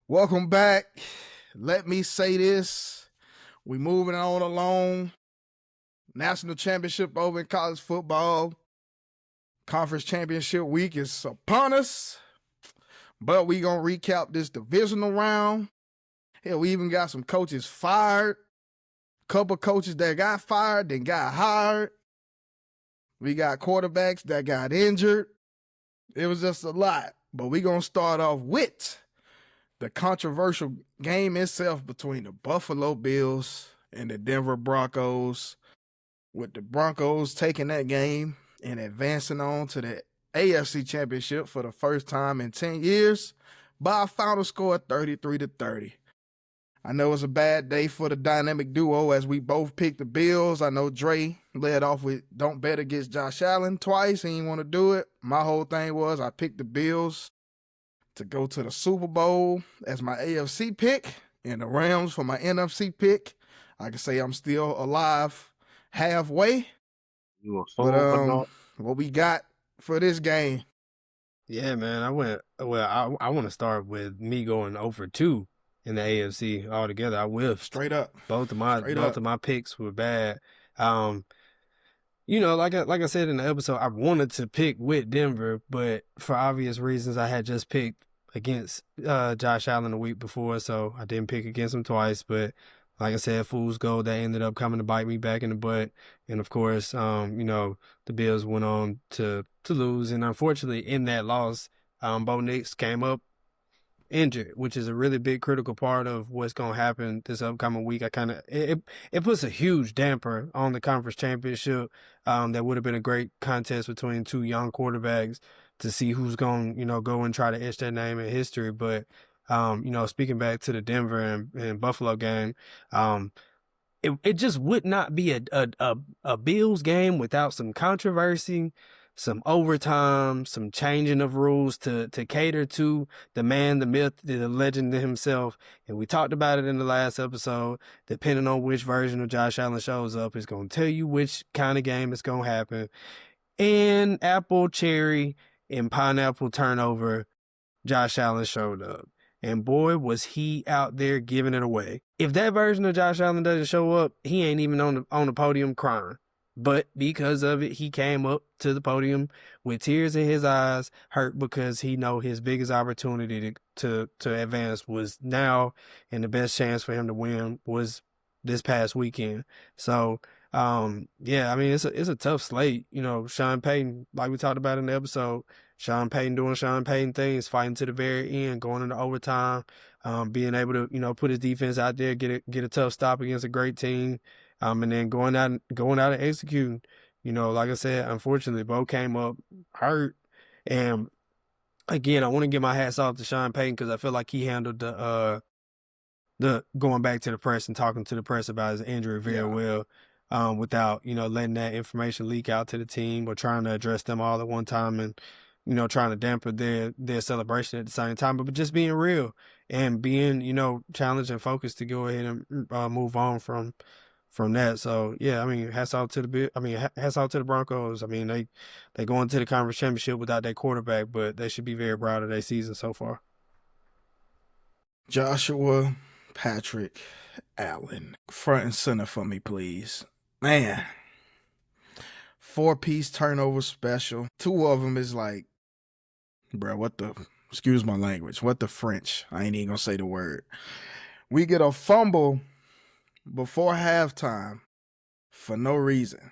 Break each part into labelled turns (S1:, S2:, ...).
S1: Welcome back. Let me say this. We moving on along. National championship over in college football. Conference championship week is upon us. But we gonna recap this divisional round. Hell, we even got some coaches fired. Couple coaches that got fired, then got hired. We got quarterbacks that got injured. It was just a lot. But we gonna start off with the controversial game itself between the Buffalo Bills and the Denver Broncos, with the Broncos taking that game and advancing on to the AFC Championship for the first time in 10 years by a final score of 33-30. I know it was a bad day for the dynamic duo as we both picked the Bills. I know Dre led off with don't bet against Josh Allen twice. He didn't want to do it. My whole thing was I picked the Bills to go to the Super Bowl as my AFC pick and the Rams for my NFC pick. I can say I'm still alive halfway. But what we got for this game?
S2: Yeah, man, I want to start with me going over 2 in the AFC altogether. I whiffed.
S1: Straight up.
S2: Both of my picks were bad. Like I said in the episode, I wanted to pick with Denver, but for obvious reasons, I had just picked against Josh Allen the week before, so I didn't pick against him twice. But like I said, fool's gold, that ended up coming to bite me back in the butt. And of course, the Bills went on to lose, and unfortunately, in that loss, Bo Nix came up injured, which is a really big critical part of what's going to happen this upcoming week. It puts a huge damper on the conference championship. That would have been a great contest between two young quarterbacks to see who's going to go and try to etch their name in history. But speaking back to the Denver and Buffalo game, it just would not be a Bills game without some controversy, some overtime, some changing of rules to cater to the man, the myth, the legend himself. And we talked about it in the last episode. Depending on which version of Josh Allen shows up, it's going to tell you which kind of game it's going to happen. And apple, cherry, and pineapple turnover, Josh Allen showed up. And boy, was he out there giving it away. If that version of Josh Allen doesn't show up, he ain't even on the podium crying. But because of it, he came up to the podium with tears in his eyes, hurt because he know his biggest opportunity to advance was now, and the best chance for him to win was this past weekend. So, it's a tough slate. Sean Payton, like we talked about in the episode, Sean Payton doing Sean Payton things, fighting to the very end, going into overtime, being able to, put his defense out there, get a tough stop against a great team. And then going out and executing. Like I said, unfortunately, Bo came up hurt. And again, I want to give my hats off to Sean Payton because I feel like he handled the going back to the press and talking to the press about his injury very well, without, letting that information leak out to the team or trying to address them all at one time and, trying to dampen their celebration at the same time, but just being real and being, challenged and focused to go ahead and move on from that. So yeah, hats out to the Broncos. They go into the conference championship without their quarterback, but they should be very proud of their season so far.
S1: Joshua Patrick Allen, front and center for me, please. Man, 4-piece turnover special. 2 of them is like, bro, excuse my language, what the French? I ain't even gonna say the word. We get a fumble before halftime for no reason.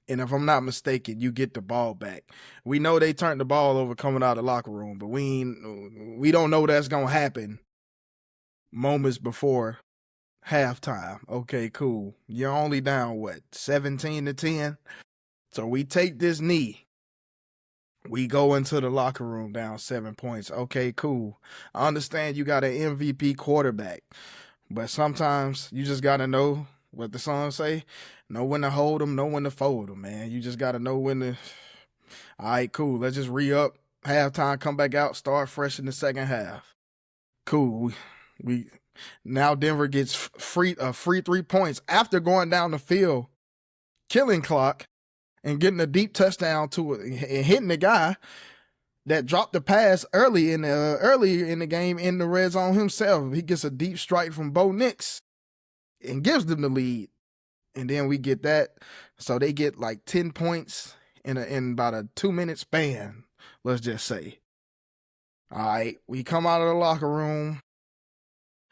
S1: And if I'm not mistaken, you get the ball back. We know they turned the ball over coming out of the locker room, but we don't know that's going to happen moments before halftime. Okay, cool. You're only down, 17-10? So we take this knee. We go into the locker room down 7 points. Okay, cool. I understand you got an MVP quarterback. But sometimes you just got to know what the song say. Know when to hold them, know when to fold them, man. You just got to know when to. All right, cool. Let's just re-up. Halftime, come back out, start fresh in the second half. Cool. We now Denver gets free 3 points after going down the field, killing clock, and getting a deep touchdown to it and hitting the guy. that dropped the pass earlier in the game in the red zone himself. He gets a deep strike from Bo Nix and gives them the lead. And then we get that. So they get like 10 points in about a 2-minute span, let's just say. All right, we come out of the locker room.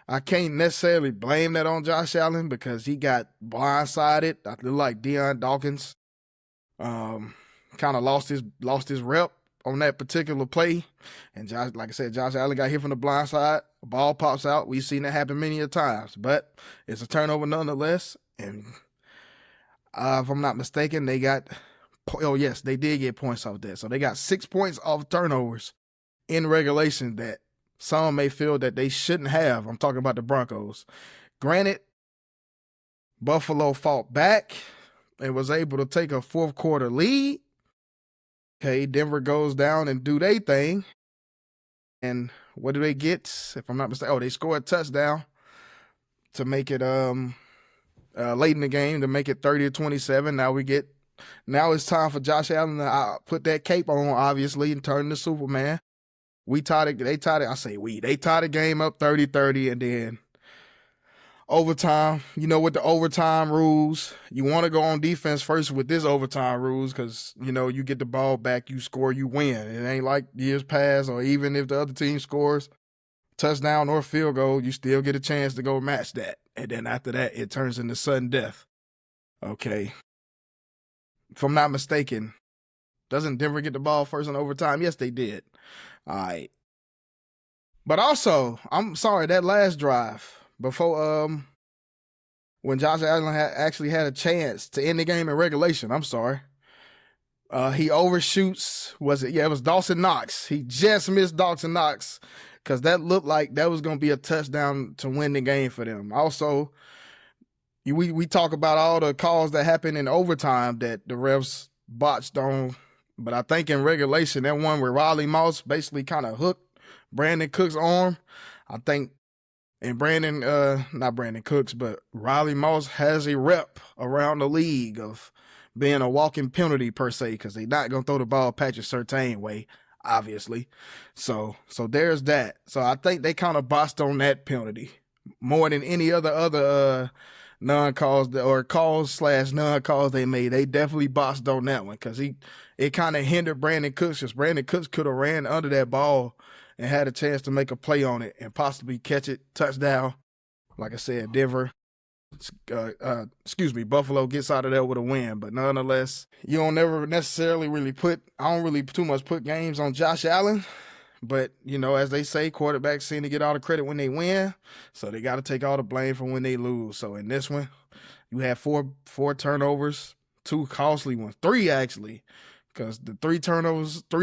S1: I can't necessarily blame that on Josh Allen because he got blindsided. I feel like Deion Dawkins kind of lost his rep on that particular play. And like I said, Josh Allen got hit from the blind side. The ball pops out. We've seen that happen many a times. But it's a turnover nonetheless. And if I'm not mistaken, they did get points off that. So they got 6 points off turnovers in regulation that some may feel that they shouldn't have. I'm talking about the Broncos. Granted, Buffalo fought back and was able to take a fourth quarter lead. Okay, Denver goes down and do their thing. And what do they get? If I'm not mistaken, they score a touchdown to make it late in the game to make it 30-27. Now it's time for Josh Allen to put that cape on, obviously, and turn to Superman. They tied the game up 30-30, and then overtime. With the overtime rules, you want to go on defense first with this overtime rules because, you get the ball back, you score, you win. It ain't like years past, or even if the other team scores touchdown or field goal, you still get a chance to go match that. And then after that, it turns into sudden death. Okay. If I'm not mistaken, doesn't Denver get the ball first in overtime? Yes, they did. All right. But also, I'm sorry, that last drive before when Josh Allen actually had a chance to end the game in regulation, I'm sorry. He overshoots, it was Dawson Knox. He just missed Dawson Knox because that looked like that was going to be a touchdown to win the game for them. Also, we talk about all the calls that happened in overtime that the refs botched on. But I think in regulation, that one where Riley Moss basically kind of hooked Brandon Cook's arm, I think, and not Brandon Cooks, but Riley Moss has a rep around the league of being a walking penalty per se, because they're not going to throw the ball Patrick Surtain way, obviously. So there's that. So I think they kind of bossed on that penalty more than any other non-calls or calls/non-calls they made. They definitely bossed on that one because it kind of hindered Brandon Cooks, because Brandon Cooks could have ran under that ball and had a chance to make a play on it and possibly catch it, touchdown. Like I said, Buffalo gets out of there with a win. But nonetheless, you don't never necessarily I don't really too much put games on Josh Allen. But, as they say, quarterbacks seem to get all the credit when they win, so they got to take all the blame for when they lose. So in this one, you had four turnovers, 2 costly ones, 3 actually, because the 3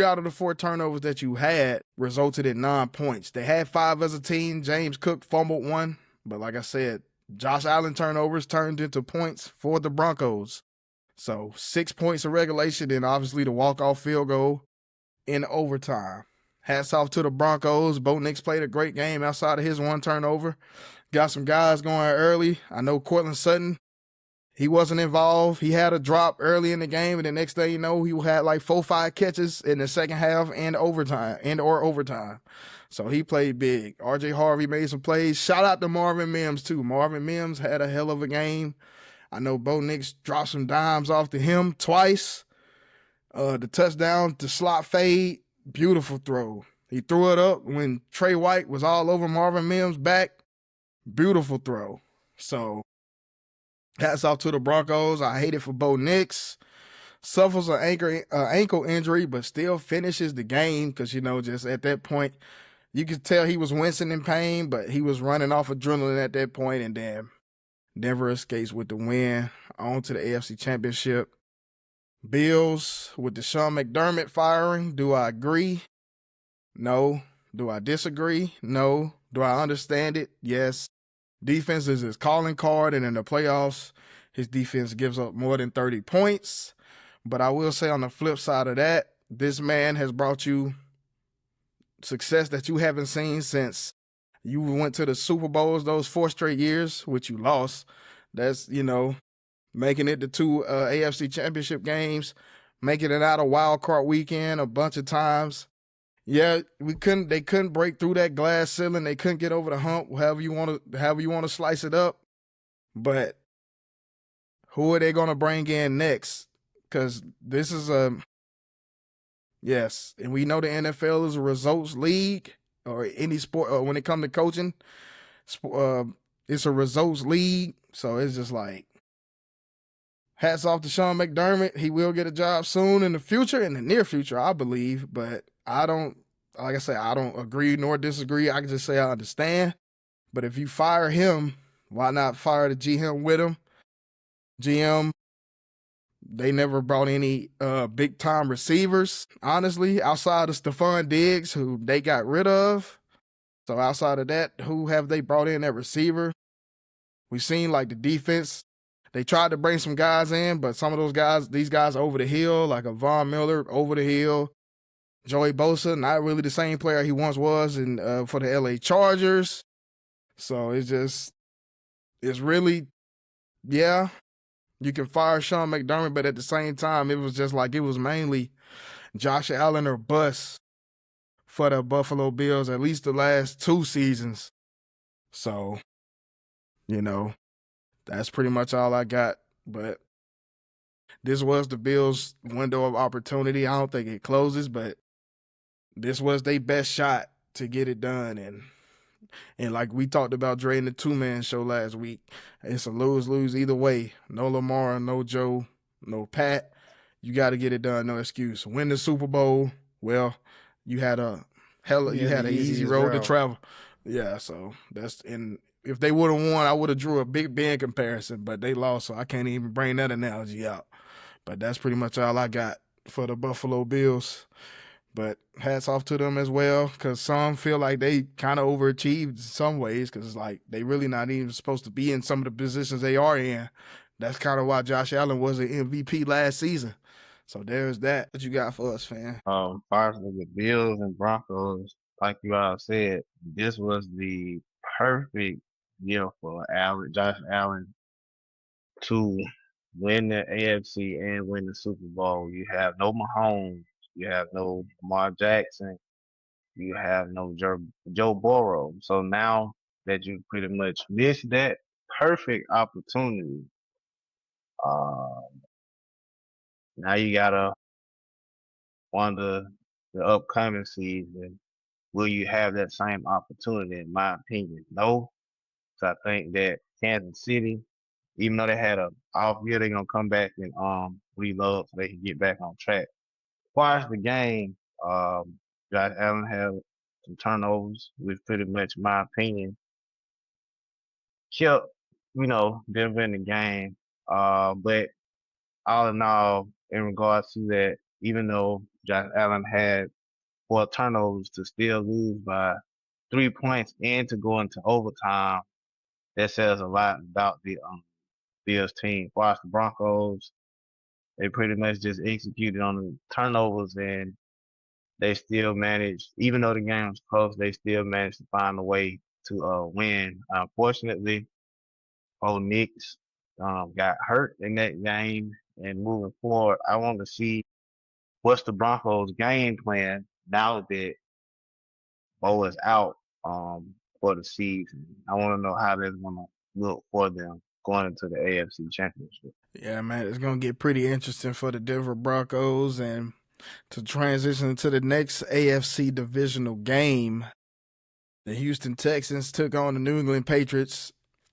S1: out of the 4 turnovers that you had resulted in 9 points. They had 5 as a team. James Cook fumbled 1, but like I said, Josh Allen turnovers turned into points for the Broncos. So 6 points of regulation, and obviously the walk-off field goal in overtime. Hats off to the Broncos. Bo Nix played a great game outside of his 1 turnover. Got some guys going early. I know Cortland Sutton, he wasn't involved. He had a drop early in the game, and the next thing you know, he had like 4-5 catches in the second half and overtime. So he played big. RJ Harvey made some plays. Shout out to Marvin Mims, too. Marvin Mims had a hell of a game. I know Bo Nix dropped some dimes off to him twice. The touchdown to slot fade. Beautiful throw. He threw it up when Trey White was all over Marvin Mims' back. Beautiful throw. So, hats off to the Broncos. I hate it for Bo Nix. Suffers an ankle injury, but still finishes the game because, just at that point, you could tell he was wincing in pain, but he was running off adrenaline at that point, and then Denver escapes with the win. On to the AFC Championship. Bills with the Sean McDermott firing. Do I agree? No. Do I disagree? No. Do I understand it? Yes. Defense is his calling card, and in the playoffs, his defense gives up more than 30 points. But I will say on the flip side of that, this man has brought you success that you haven't seen since you went to the Super Bowls those 4 straight years, which you lost. That's, making it to 2 AFC Championship games, making it out of wild card weekend a bunch of times. Yeah, they couldn't break through that glass ceiling. They couldn't get over the hump, however you want to slice it up. But who are they going to bring in next? Because this is yes, and we know the NFL is a results league, or any sport, or when it comes to coaching, it's a results league. So it's just like, hats off to Sean McDermott. He will get a job soon in the near future, I believe. But I don't, like I say, I don't agree nor disagree. I can just say I understand. But if you fire him, why not fire the GM with him? GM, they never brought any big time receivers, honestly, outside of Stephon Diggs, who they got rid of. So outside of that, who have they brought in at receiver? We've seen like the defense. They tried to bring some guys in, but some of these guys over the hill, like a Von Miller over the hill. Joey Bosa, not really the same player he once was for the LA Chargers. So it's really, yeah, you can fire Sean McDermott, but at the same time, it was just like it was mainly Josh Allen or bust for the Buffalo Bills, at least the last 2 seasons. So, that's pretty much all I got. But this was the Bills' window of opportunity. I don't think it closes, but this was their best shot to get it done. And like we talked about Dre in the 2-man show last week, it's a lose-lose either way. No Lamar, no Joe, no Pat. You got to get it done, no excuse. Win the Super Bowl, well, you had an easy road to travel. Yeah, so and if they would have won, I would have drew a Big Ben comparison, but they lost, so I can't even bring that analogy out. But that's pretty much all I got for the Buffalo Bills. But hats off to them as well, because some feel like they kind of overachieved in some ways, because it's like they really not even supposed to be in some of the positions they are in. That's kind of why Josh Allen was an MVP last season. So there's that. What you got for us, fan?
S3: Firstly, the Bills and Broncos, like you all said, this was the perfect year for Josh Allen to win the AFC and win the Super Bowl. You have no Mahomes, you have no Lamar Jackson, you have no Joe Burrow. So now that you pretty much missed that perfect opportunity, uh, now you gotta wonder the upcoming season, will you have that same opportunity? In my opinion, no. So I think that Kansas City, even though they had a off year, they're gonna come back and reload so they can get back on track. As far as the game, Josh Allen had some turnovers, which pretty much, in my opinion, kept Denver in the game. But all in all, in regards to that, even though Josh Allen had 4 turnovers to still lose by 3 points and to go into overtime, that says a lot about the Bills team. As far as the Broncos, they pretty much just executed on the turnovers, and they still managed, even though the game was close, they still managed to find a way to win. Unfortunately, Bo Nix got hurt in that game, and moving forward, I want to see what's the Broncos' game plan now that Bo is out for the season. I want to know how they're going to look for them going into the AFC Championship.
S1: Yeah, man, it's going to get pretty interesting for the Denver Broncos. And to transition to the next AFC Divisional game, the Houston Texans took on the New England Patriots.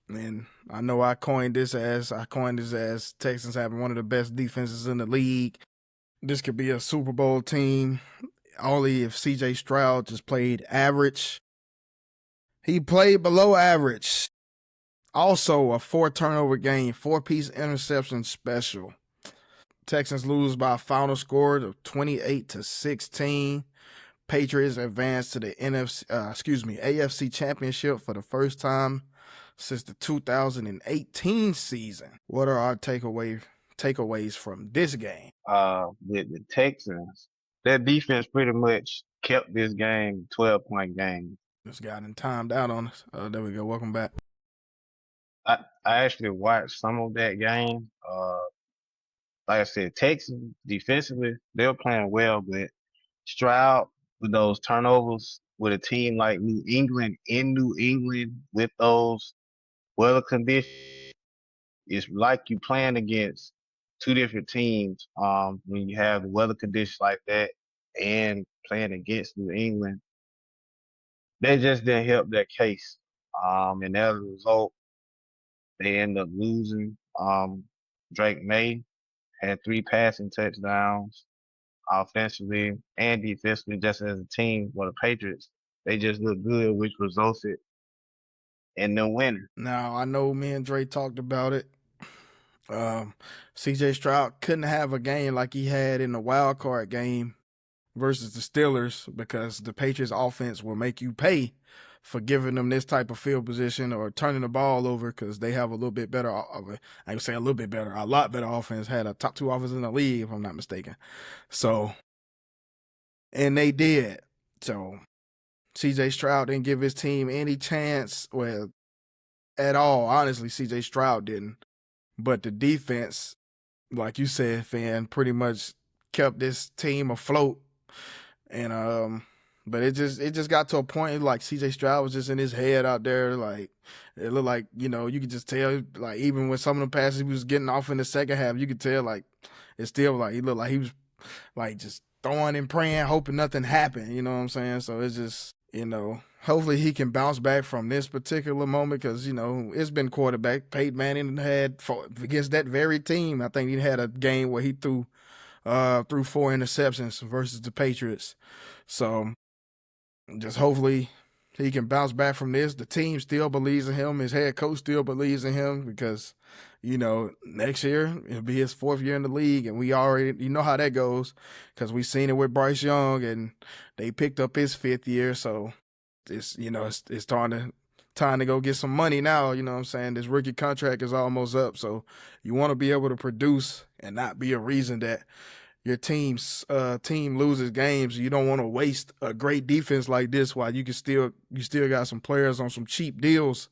S1: And I know I coined this as Texans having one of the best defenses in the league. This could be a Super Bowl team, only if CJ Stroud just played average. He played below average. Also, a 4-turnover game, 4-piece interception special. Texans lose by a final score of 28-16. Patriots advance to the AFC Championship for the first time since the 2018 season. What are our takeaways from this game?
S3: With the Texans, their defense pretty much kept this game 12-point game.
S1: This guy done timed out on us. There we go. Welcome back.
S3: I actually watched some of that game. Like I said, Texans defensively, they were playing well, but Stroud, with those turnovers with a team like New England in New England with those weather conditions. It's like you playing against two different teams when you have the weather conditions like that and playing against New England. They just didn't help their case. And as a result, they end up losing. Drake May had 3 passing touchdowns offensively and defensively, just as a team for the Patriots. They just look good, which resulted in them winning.
S1: Now, I know me and Dre talked about it. CJ Stroud couldn't have a game like he had in the wild card game versus the Steelers because the Patriots offense will make you pay for giving them this type of field position or turning the ball over because they have a little bit better, I would say a little bit better, a lot better offense, had a top 2 offense in the league, if I'm not mistaken. So, and they did. So, CJ Stroud didn't give his team any chance, well, at all. Honestly, CJ Stroud didn't. But the defense, like you said, Fan, pretty much kept this team afloat. And but it just got to a point like CJ Stroud was just in his head out there. Like it looked like, you could just tell, like even when some of the passes he was getting off in the second half, you could tell like it still like he looked like he was like just throwing and praying, hoping nothing happened. You know what I'm saying? So it's just, hopefully he can bounce back from this particular moment because, it's been quarterback. Peyton Manning had against that very team. I think he had a game where he threw 4 interceptions versus the Patriots. So just hopefully he can bounce back from this. The team still believes in him. His head coach still believes in him because, next year it'll be his 4th year in the league, and we already, how that goes because we seen it with Bryce Young, and they picked up his 5th year. So it's, it's time to go get some money now. You know what I'm saying? This rookie contract is almost up, so you want to be able to produce and not be a reason that your team loses games. You don't want to waste a great defense like this while you still got some players on some cheap deals.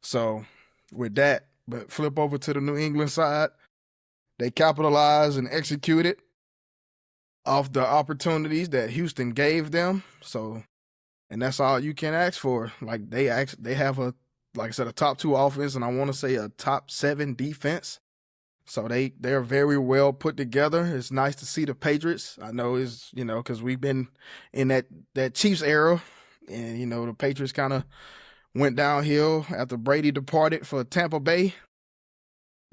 S1: So with that, but flip over to the New England side. They capitalized and executed off the opportunities that Houston gave them. So, and that's all you can ask for. Like they have a, like I said, a top 2 offense, and I want to say a top 7 defense. So they're very well put together. It's nice to see the Patriots. I know it's, because we've been in that Chiefs era, and, the Patriots kind of went downhill after Brady departed for Tampa Bay.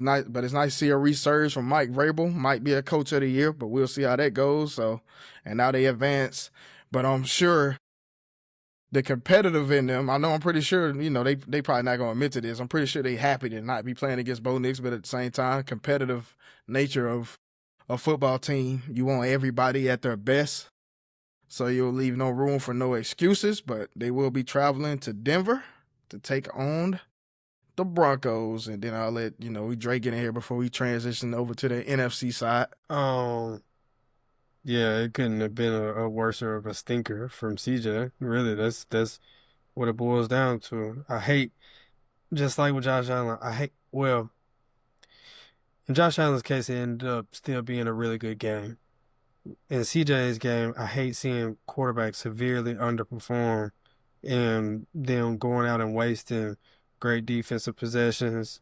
S1: Nice, but it's nice to see a resurge from Mike Vrabel. Might be a coach of the year, but we'll see how that goes. So, and now they advance. But I'm sure the competitive in them, I'm pretty sure, they probably not going to admit to this. I'm pretty sure they happy to not be playing against Bo Nix, but at the same time, competitive nature of a football team, you want everybody at their best. So you'll leave no room for no excuses, but they will be traveling to Denver to take on the Broncos. And then I'll let, we Drake get in here before we transition over to the NFC side.
S2: Yeah, it couldn't have been a worse of a stinker from CJ. Really, that's what it boils down to. I hate, just like with Josh Allen, in Josh Allen's case, it ended up still being a really good game. In CJ's game, I hate seeing quarterbacks severely underperform and them going out and wasting great defensive possessions,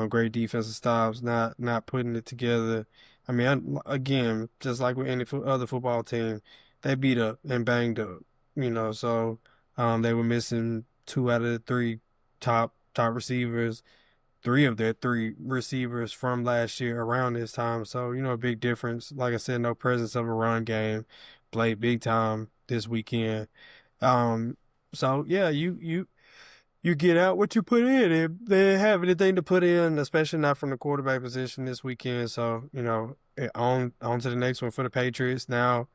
S2: great defensive stops, not putting it together. I mean, again, just like with any other football team, they beat up and banged up, so they were missing 2 out of the 3 top receivers, 3 of their 3 receivers from last year around this time. So, a big difference. Like I said, no presence of a run game, played big time this weekend. So yeah, you get out what you put in. They didn't have anything to put in, especially not from the quarterback position this weekend. So, on to the next one for the Patriots. Now,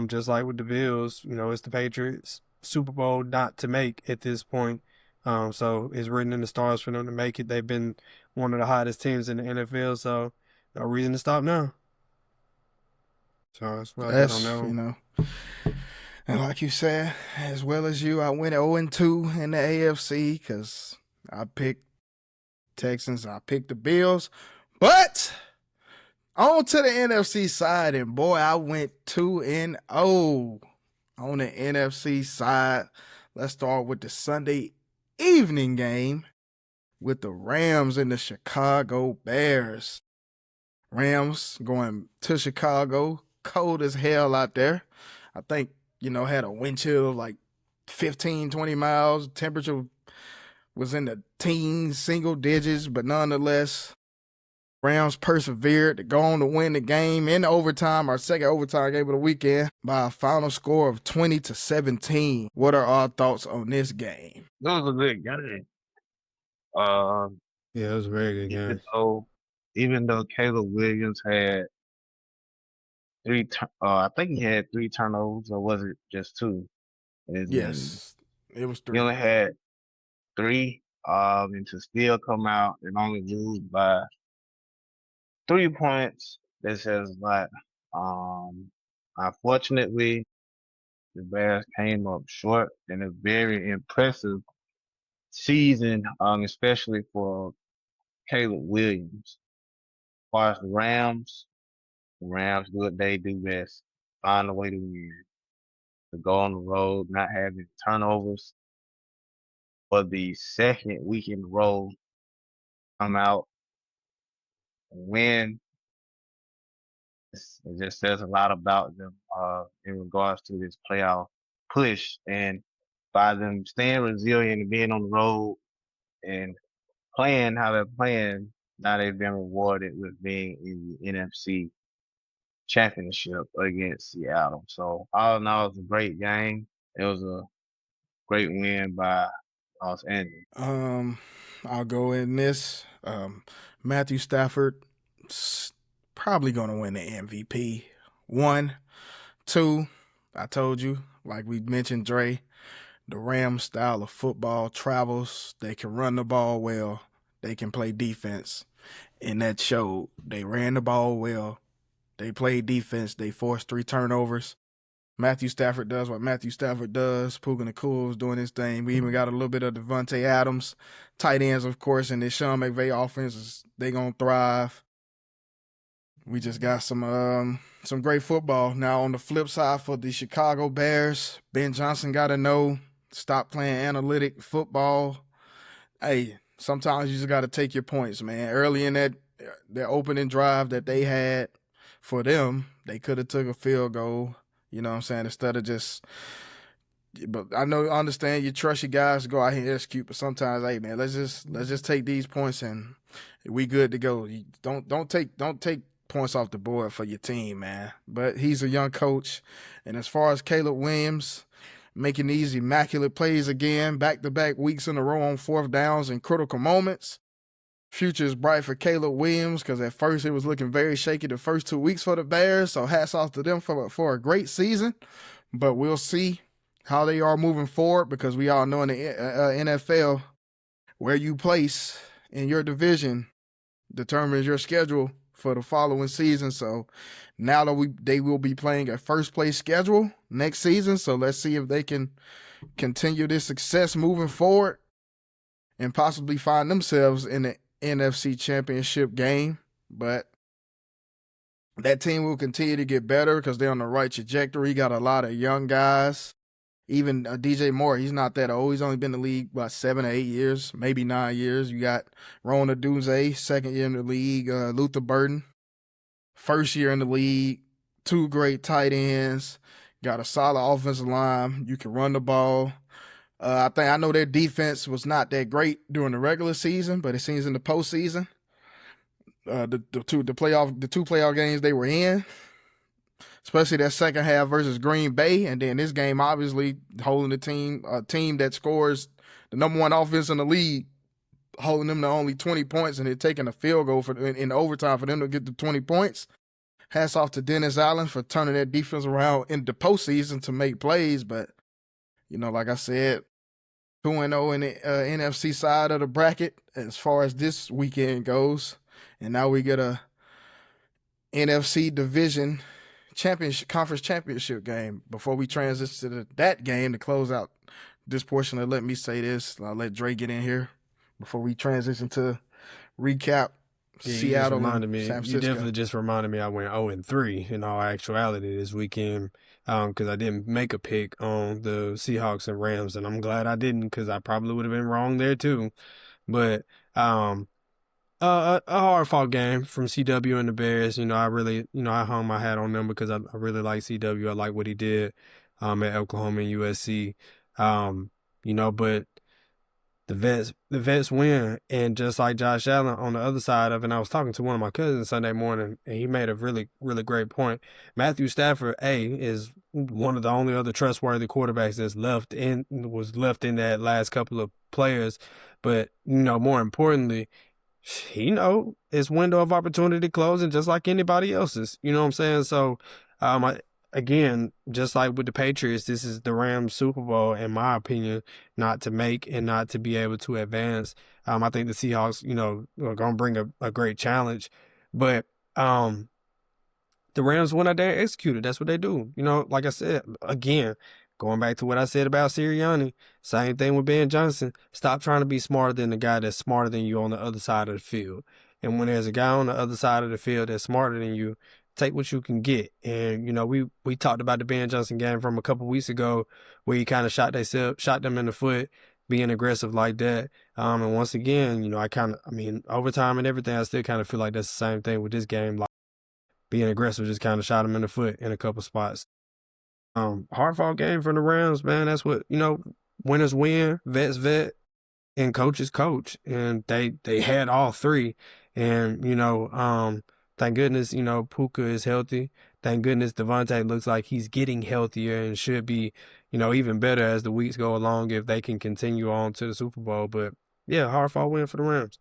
S2: just like with the Bills, it's the Patriots Super Bowl not to make at this point. So it's written in the stars for them to make it. They've been one of the hottest teams in the NFL, so no reason to stop now. So that's what I don't know.
S1: And like you said, as well as you, I went 0-2 in the AFC because I picked Texans, I picked the Bills. But on to the NFC side, and boy, I went 2-0. On the NFC side, let's start with the Sunday evening game with the Rams and the Chicago Bears. Rams going to Chicago, cold as hell out there. I think, had a wind chill of like 15, 20 miles. Temperature was in the teens, single digits, but nonetheless, Rams persevered to go on to win the game in overtime, our second overtime game of the weekend, by a final score of 20-17. What are our thoughts on this game?
S3: It was a good game.
S2: Yeah, it was a very good game.
S3: Even though Caleb Williams had I think he had 3 turnovers, or was it just 2?
S1: Yes, it was 3.
S3: He only had 3, and to still come out and only lose by 3 points, that says a lot. Unfortunately, the Bears came up short in a very impressive season, especially for Caleb Williams. As far as the Rams do what they do best, find a way to win, to go on the road, not having turnovers for the second week in a row, come out and win. It just says a lot about them in regards to this playoff push, and by them staying resilient and being on the road and playing how they're playing, now they've been rewarded with being in the NFC Championship against Seattle. So all in all, it was a great game. It was a great win by Los Angeles.
S1: I'll go in this. Matthew Stafford probably going to win the MVP. 1, 2, I told you, like we mentioned, Dre, the Rams style of football travels. They can run the ball well. They can play defense. And that showed. They ran the ball well. They played defense. They forced 3 turnovers. Matthew Stafford does what Matthew Stafford does. Puka Nakua's doing his thing. We even got a little bit of Devontae Adams. Tight ends, of course, and this Sean McVay offense, they going to thrive. We just got some great football. Now, on the flip side for the Chicago Bears, Ben Johnson got to know, stop playing analytic football. Hey, sometimes you just got to take your points, man. Early in their opening drive that they had for them, they could have took a field goal. You know what I'm saying? Instead of just, but I understand you trust your guys to go out here and execute, but sometimes, hey man, let's just take these points and we good to go. You don't take points off the board for your team, man. But he's a young coach, and as far as Caleb Williams making these immaculate plays again, back-to-back weeks in a row on 4th downs and critical moments. Future is bright for Caleb Williams because at first it was looking very shaky the first 2 weeks for the Bears, so hats off to them for a great season. But we'll see how they are moving forward because we all know in the NFL where you place in your division determines your schedule for the following season. So now that they will be playing a first-place schedule next season, so let's see if they can continue this success moving forward and possibly find themselves in the NFC Championship game. But that team will continue to get better because they're on the right trajectory. Got a lot of young guys. Even DJ Moore, he's not that old. He's only been in the league about 7 or 8 years, maybe 9 years. You got Ron Odunze, second year in the league. Luther Burden, first year in the league. 2 great tight ends. Got a solid offensive line. You can run the ball. I know their defense was not that great during the regular season, but it seems in the postseason, the two playoff games they were in, especially that second half versus Green Bay, and then this game obviously holding a team that scores the number 1 offense in the league, holding them to only 20 points, and they're taking a field goal in overtime for them to get to 20 points. Hats off to Dennis Allen for turning that defense around in the postseason to make plays, but like I said, 2-0 in the NFC side of the bracket as far as this weekend goes. And now we get a NFC Division Conference Championship game. Before we transition to that game to close out this portion, let me say this. I'll let Dre get in here before we transition to recap Seattle and San Francisco.
S2: You definitely just reminded me I went 0-3 in all actuality this weekend. because I didn't make a pick on the Seahawks and Rams, and I'm glad I didn't because I probably would have been wrong there too. But a hard fought game from CW and the Bears. I really, I hung my hat on them because I really like CW. I like what he did at Oklahoma and USC. But the vets win, and just like Josh Allen on the other side of it, and I was talking to one of my cousins Sunday morning, and he made a really, really great point. Matthew Stafford, is one of the only other trustworthy quarterbacks that's was left in that last couple of players. But, more importantly, his window of opportunity closing just like anybody else's. You know what I'm saying? So, again, just like with the Patriots, this is the Rams Super Bowl, in my opinion, not to make and not to be able to advance. I think the Seahawks, are going to bring a great challenge. But the Rams went out there and executed. That's what they do. Like I said, again, going back to what I said about Sirianni, same thing with Ben Johnson. Stop trying to be smarter than the guy that's smarter than you on the other side of the field. And when there's a guy on the other side of the field that's smarter than you, take what you can get. And, we talked about the Ben Johnson game from a couple weeks ago where he kind of shot them in the foot, being aggressive like that. And once again, overtime and everything, I still kind of feel like that's the same thing with this game. Like, being aggressive just kind of shot him in the foot in a couple spots. Hard-fought game for the Rams, man. That's what, winners win, vets vet, and coaches coach. And they had all three. And, thank goodness, Puka is healthy. Thank goodness Devontae looks like he's getting healthier and should be, even better as the weeks go along if they can continue on to the Super Bowl. But, yeah, hard-fought win for the Rams.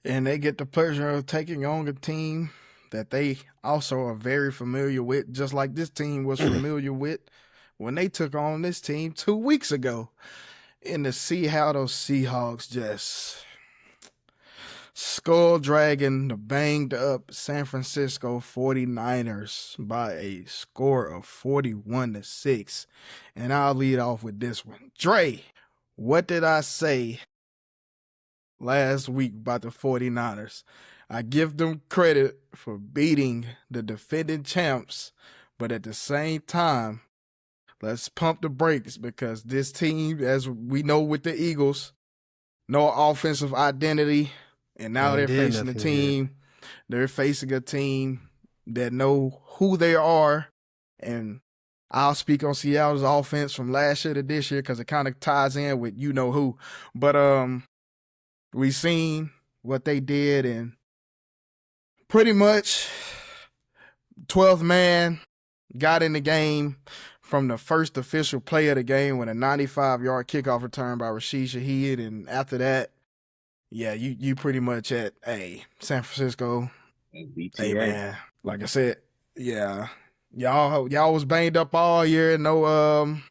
S1: And they get the pleasure of taking on a team that they also are very familiar with, just like this team was familiar with when they took on this team 2 weeks ago. And to see how those Seahawks just skull-dragging the banged-up San Francisco 49ers by a score of 41-6. And I'll lead off with this one. Dre, what did I say last week about the 49ers? I give them credit for beating the defending champs, but at the same time, let's pump the brakes because this team, as we know with the Eagles, no offensive identity, and now they're facing a team. They're facing a team that know who they are, and I'll speak on Seattle's offense from last year to this year because it kind of ties in with you know who. But we seen what they did, and pretty much 12th man got in the game from the first official play of the game with a 95-yard kickoff return by Rashid Shaheed. And after that, yeah, you pretty much at, San Francisco. Hey, man, like I said, yeah, y'all was banged up all year. No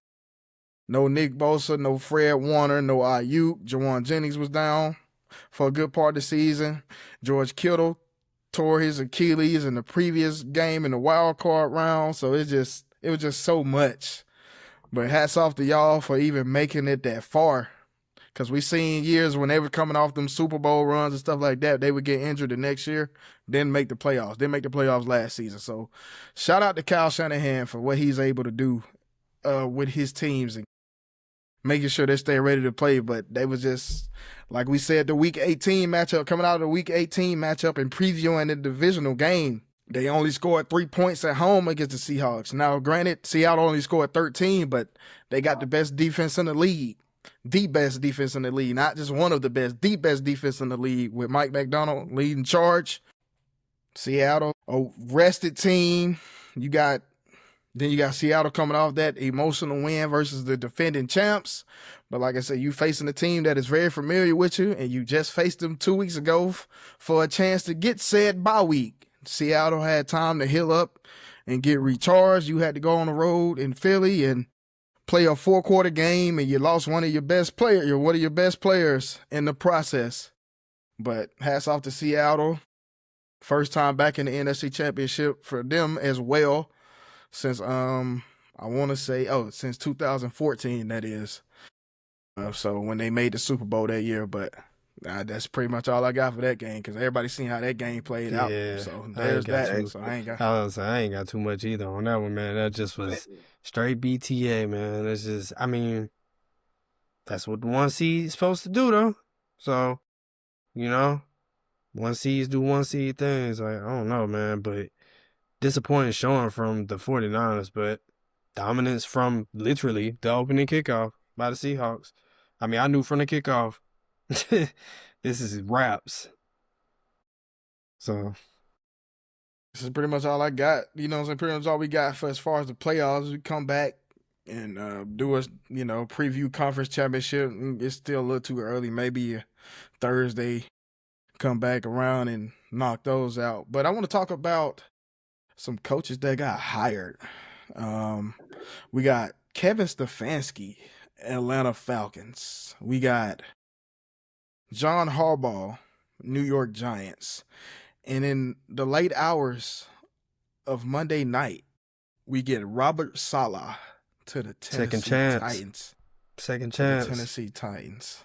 S1: Nick Bosa, no Fred Warner, no Ayuk. Jawan Jennings was down for a good part of the season. George Kittle tore his Achilles in the previous game in the wild card round. So it was just so much. But hats off to y'all for even making it that far. Because we seen years when they were coming off them Super Bowl runs and stuff like that, they would get injured the next year, didn't make the playoffs. Didn't make the playoffs last season. So shout out to Kyle Shanahan for what he's able to do with his teams and making sure they stay ready to play. But they was just, like we said, the Week 18 matchup, coming out of the Week 18 matchup and previewing the divisional game, they only scored 3 points at home against the Seahawks. Now, granted, Seattle only scored 13, but they got the best defense in the league. The best defense in the league, not just one of the best, the best defense in the league with Mike McDonald leading charge. Seattle, a rested team. Then you got Seattle coming off that emotional win versus the defending champs. But like I said, you facing a team that is very familiar with you, and you just faced them 2 weeks ago for a chance to get said bye week. Seattle had time to heal up and get recharged. You had to go on the road in Philly and play a 4-quarter game, and you lost one of your best players in the process. But hats off to Seattle. First time back in the NFC Championship for them as well since since 2014, that is. So when they made the Super Bowl that year. But That's pretty much all I got for that game because everybody seen how that game played out.
S2: Yeah,
S1: So
S2: I ain't
S1: there's
S2: got
S1: that.
S2: too.
S1: So I ain't got.
S2: I ain't got too much either on that one, man. That just was straight BTA, man. It's just, I mean, that's what the one seed is supposed to do, though. So, you know, one seeds do one seed things. Like, I don't know, man, but disappointing showing from the 49ers, but dominance from literally the opening kickoff by the Seahawks. I mean, I knew from the kickoff, this is raps. So,
S1: This is pretty much all I got. You know what I'm saying? Pretty much all we got for as far as the playoffs. We come back and do a, preview conference championship. It's still a little too early. Maybe a Thursday, come back around and knock those out. But I want to talk about some coaches that got hired. We got Kevin Stefanski, Atlanta Falcons. We got John Harbaugh, New York Giants. And in the late hours of Monday night, we get Robert Saleh to the Tennessee Titans.
S2: Second chance.
S1: The Tennessee Titans.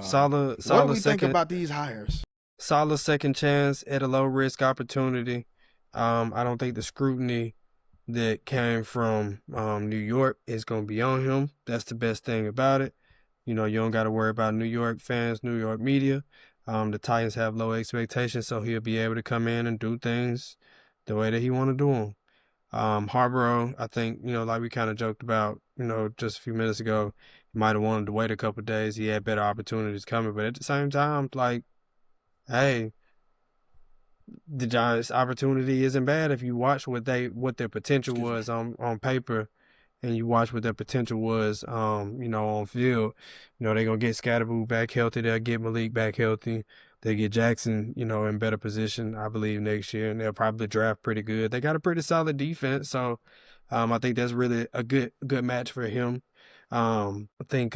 S2: Saleh,
S1: what do we think about these hires?
S2: Saleh second chance at a low risk opportunity. I don't think the scrutiny that came from New York is going to be on him. That's the best thing about it. You know, you don't got to worry about New York fans, New York media. The Titans have low expectations, so he'll be able to come in and do things the way that he want to do them. Harbaugh, I think, like we kind of joked about, just a few minutes ago, he might have wanted to wait a couple of days. He had better opportunities coming, but at the same time, like, hey, the Giants' opportunity isn't bad if you watch what their potential was on paper, and you watch what their potential was, on field. They're going to get Scatterboo back healthy. They'll get Malik back healthy. They get Jackson, in better position, I believe, next year, and they'll probably draft pretty good. They got a pretty solid defense, so I think that's really a good match for him. I think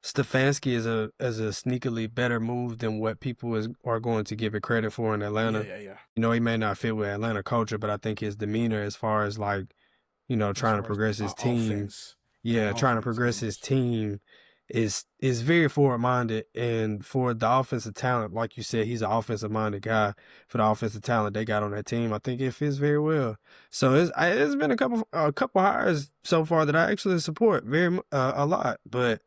S2: Stefanski is a sneakily better move than what people are going to give it credit for in Atlanta.
S1: Yeah.
S2: He may not fit with Atlanta culture, but I think his demeanor as far as like, trying to progress his team. Trying to progress his team is very forward-minded. And for the offensive talent, like you said, he's an offensive-minded guy. For the offensive talent they got on that team, I think it fits very well. So it's been a couple hires so far that I actually support a lot. But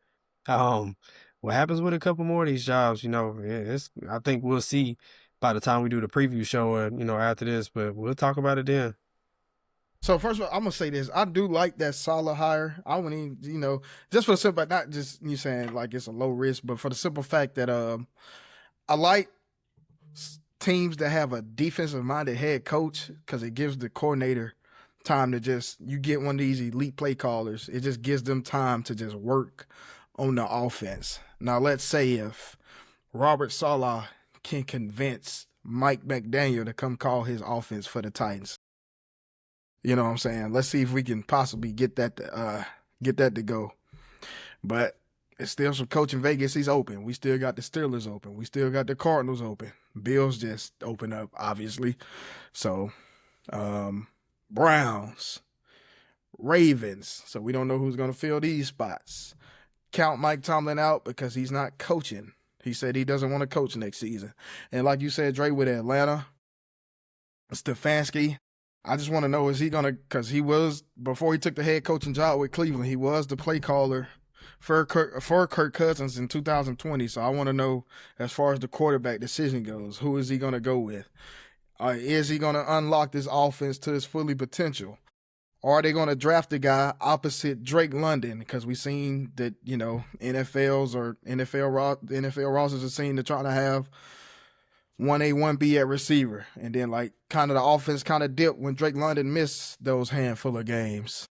S2: what happens with a couple more of these jobs, I think we'll see by the time we do the preview show, after this. But we'll talk about it then.
S1: So first of all, I'm gonna say this: I do like that Saleh hire. I wouldn't even, just for the simple, not just you saying like it's a low risk, but for the simple fact that I like teams that have a defensive-minded head coach because it gives the coordinator time to you get one of these elite play callers. It just gives them time to just work on the offense. Now, let's say if Robert Saleh can convince Mike McDaniel to come call his offense for the Titans. You know what I'm saying? Let's see if we can possibly get that to go. But it's still some coaching vacancies open. We still got the Steelers open. We still got the Cardinals open. Bills just open up, obviously. So, Browns, Ravens. So we don't know who's going to fill these spots. Count Mike Tomlin out because he's not coaching. He said he doesn't want to coach next season. And like you said, Dre, with Atlanta, Stefanski, I just want to know, is he going to, because he was, before he took the head coaching job with Cleveland, he was the play caller for Kirk Cousins in 2020. So I want to know, as far as the quarterback decision goes, who is he going to go with? Is he going to unlock this offense to its fully potential? Or are they going to draft a guy opposite Drake London? Because we've seen that, NFL rosters are seen to try to have 1A, 1B at receiver. And then, kind of the offense kind of dipped when Drake London missed those handful of games.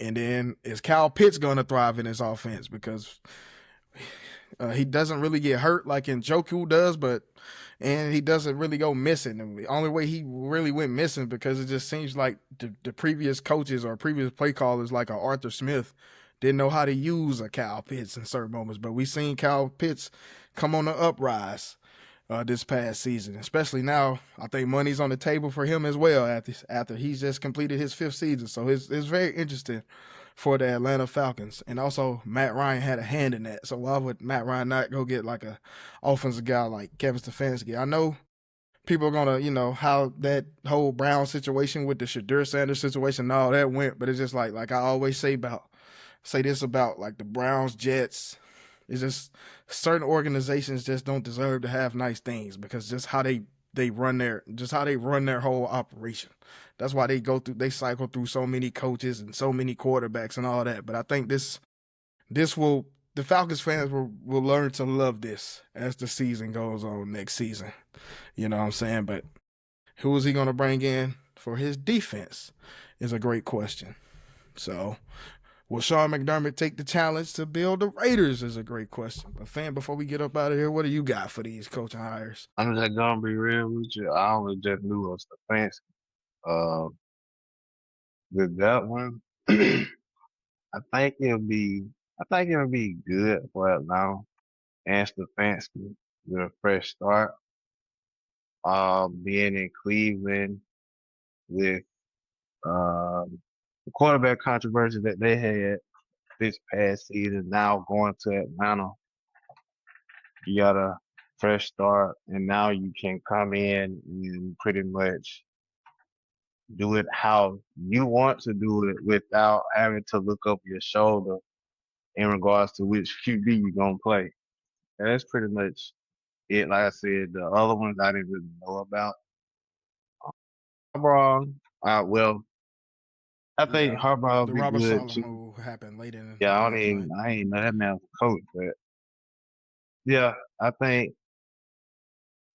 S1: And then is Kyle Pitts going to thrive in his offense? Because he doesn't really get hurt like Njoku does, and he doesn't really go missing. And the only way he really went missing because it just seems like the previous coaches or previous play callers like Arthur Smith didn't know how to use a Kyle Pitts in certain moments. But we've seen Kyle Pitts come on the uprise this past season, especially now. I think money's on the table for him as well after he's just completed his 5th season. So it's very interesting for the Atlanta Falcons. And also, Matt Ryan had a hand in that. So why would Matt Ryan not go get like a offensive guy like Kevin Stefanski? I know people are gonna, how that whole Brown situation with the Shadur Sanders situation and all that went, but it's just like I always say this about like the Browns, Jets. It's just certain organizations just don't deserve to have nice things because just how they run their whole operation. That's why they cycle through so many coaches and so many quarterbacks and all that. But I think the Falcons fans will learn to love this as the season goes on next season. You know what I'm saying? But who is he going to bring in for his defense is a great question. So will Sean McDermott take the challenge to build the Raiders is a great question. But fan, before we get up out of here, what do you got for these coaching hires?
S3: I'm just gonna be real with you. I only just knew of Stefanski. With that one, I think it'll be good for Atlanta and Stefanski with a fresh start. Being in Cleveland with the quarterback controversy that they had this past season, now going to Atlanta, you got a fresh start, and now you can come in and pretty much do it how you want to do it without having to look up your shoulder in regards to which QB you're going to play. And that's pretty much it. Like I said, the other ones I didn't really know about. Harbaugh, I think Harbaugh will
S1: The
S3: be
S1: Robert
S3: good
S1: Saleh
S3: too.
S1: move happened late in
S3: Yeah,
S1: last night.
S3: I ain't know that man was a coach, but yeah, I think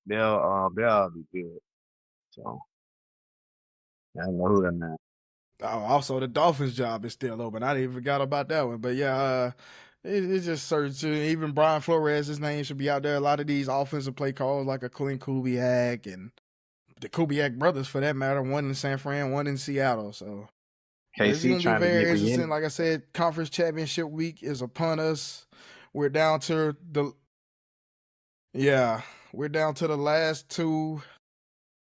S3: they'll be good. So I don't know who they're not.
S1: Oh, also the Dolphins' job is still open. I didn't even forgot about that one. But yeah, it's just certain. Even Brian Flores, his name should be out there. A lot of these offensive play calls, like a Clint Kubiak and the Kubiak brothers, for that matter, one in San Fran, one in Seattle. So it's
S3: KC
S1: going to be
S3: trying to
S1: very
S3: get me
S1: interesting.
S3: in.
S1: Like I said, Conference Championship week is upon us. We're down to the last two.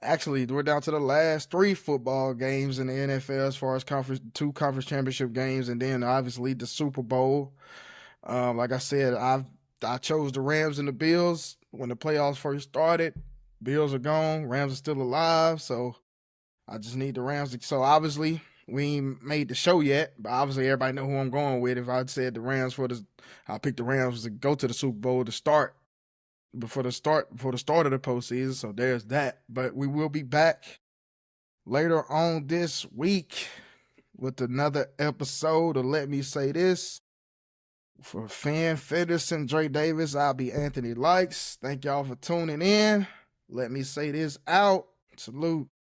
S1: Actually, we're down to the last three football games in the NFL as far as two conference championship games, and then obviously the Super Bowl. Like I said, I chose the Rams and the Bills when the playoffs first started. Bills are gone, Rams are still alive, so I just need the Rams. So obviously we ain't made the show yet, but obviously everybody know who I'm going with. If I'd said the Rams I picked the Rams to go to the Super Bowl to start. Before the start of the postseason, so there's that. But we will be back later on this week with another episode of Let Me Say This. For Fan Fedderson, Dre Davis, I'll be Anthony Likes. Thank y'all for tuning in. Let me say this out. Salute.